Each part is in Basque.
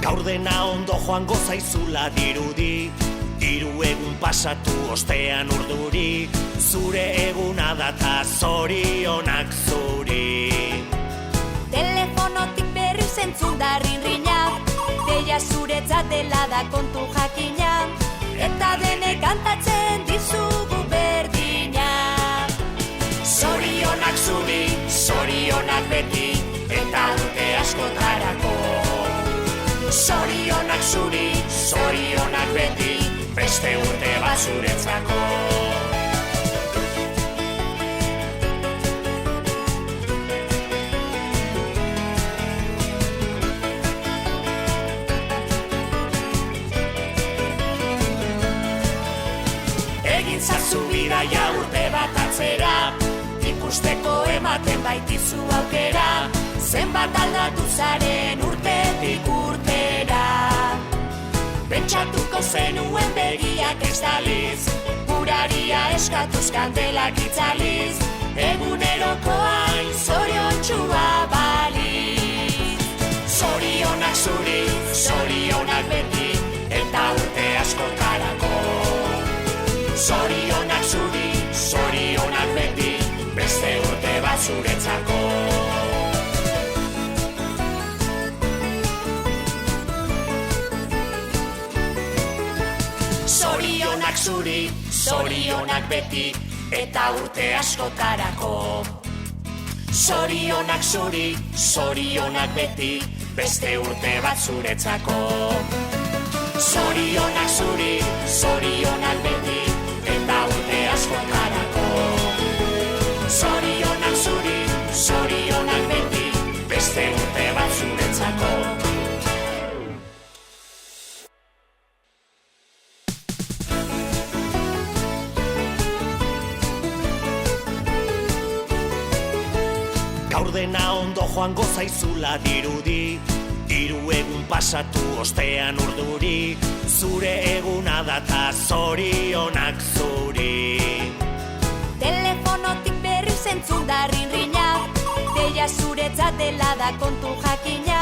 Gaur dena ondo joango zaizula dirudi, hiru egun pasatu ostean urduri, zure eguna data zorionak zuri. Telefonotik berriz entzun da rinrinak, deia zuretzat dela da kontu jakina, eta denek kantatzen dizugu berdina. Zorionak zuri, zorionak beti, eta urte askotarako. Zorionak zuri, zorionak beti, beste urte bat zuretzako. Egin zazu bidaia urte bat atzera, ikusteko ematen baitizu aukera, zenbat aldatu zaren urtetik urtera. Pentsatuko zenuen begiak ez daliz, uraria eskatuz kandelak itzaliz, eguneroko hain zoriontxua baliz. Zorionak zuri, zorionak beti, eta urte askotarako. Zorionak zuri, zorionak beti, beste urte bat zuretzako. Zorionak zuri, zorionak beti, eta urte askotarako. Zorionak zuri, zorionak beti, beste urte bat zuretzako. Zorionak zuri, zorionak beti, eta urte askotarako. Zorionak zuri, zorionak beti, beste urte bat zuretzako. Gaur dena ondo joango zaizula dirudi, hiru egun pasatu ostean urduri, zure eguna data zorionak zuri. Telefonotik berriz entzun da rinrinak, deia zuretzat dela da kontu jakina,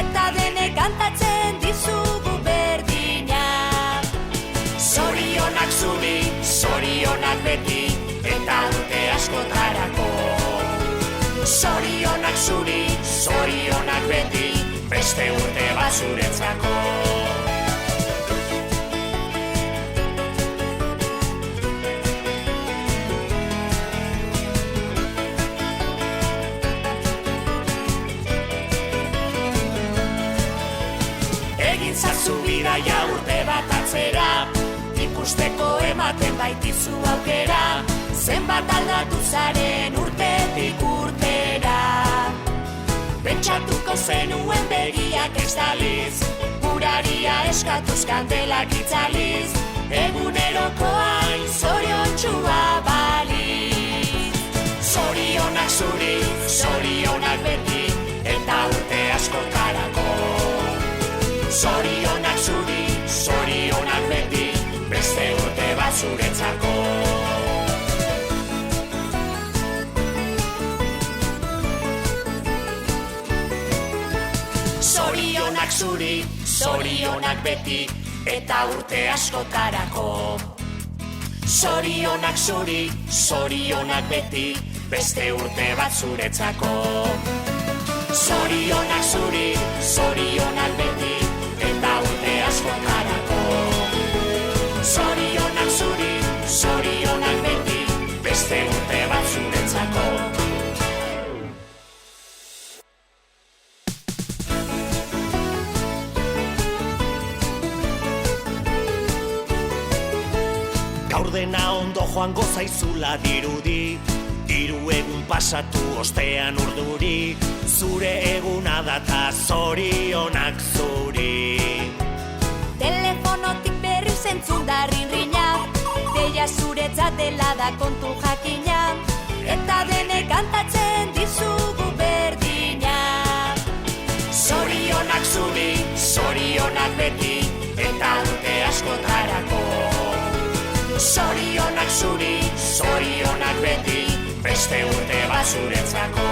eta denek kantatzen dizugu berdina. Zorionak zuri, zorionak beti, eta urte askotarako. Zorionak zuri, zorionak beti, beste urte bat zuretzako. Egin zazu bidaia urte bat atzera, ikusteko ematen baitizu aukera, zenbat aldatu zaren urtetik urtera. Pentsatuko zenuen begiak ez daliz, uraria eskatuz kandelak itzaliz, eguneroko hain zoriontxua baliz. Zorionak zuri, zorionak beti, eta urte askotarako. Zorionak zuri, zorionak beti, beste urte bat zuretzako. Zorionak zuri, zorionak beti, eta urte askotarako. Zorionak zuri, zorionak beti, beste urte bat zuretzako. Zorionak zuri, zorionak beti, eta urte askotarako. Zorionak zuri, zorionak beti, beste urte bat zuretzako. Gaur dena ondo joango zaizula dirudi, hiru egun pasatu ostean urduri, zure eguna data zorionak zuri. Telefonotik berriz entzun da rinrinak, deia zuretzat dela da kontu jakina, eta denek kantatzen dizugu berdina. Zorionak zuri, zorionak beti, eta urte askotarako. Zorionak zuri, zorionak beti, beste urte bat zuretzako.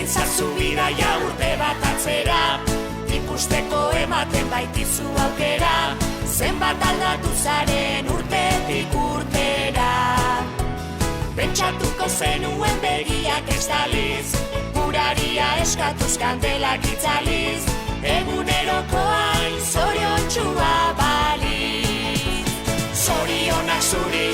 zazu bidaia urte bat atzera, ikusteko ematen baitizu aukera, zenbat aldatu zaren urtetik urtera. Pentsatuko zenuen begiak ez daliz, uraria eskatuz kandelak itzaliz, egunerokoain zoriontxua baliz. Zorionak zuri,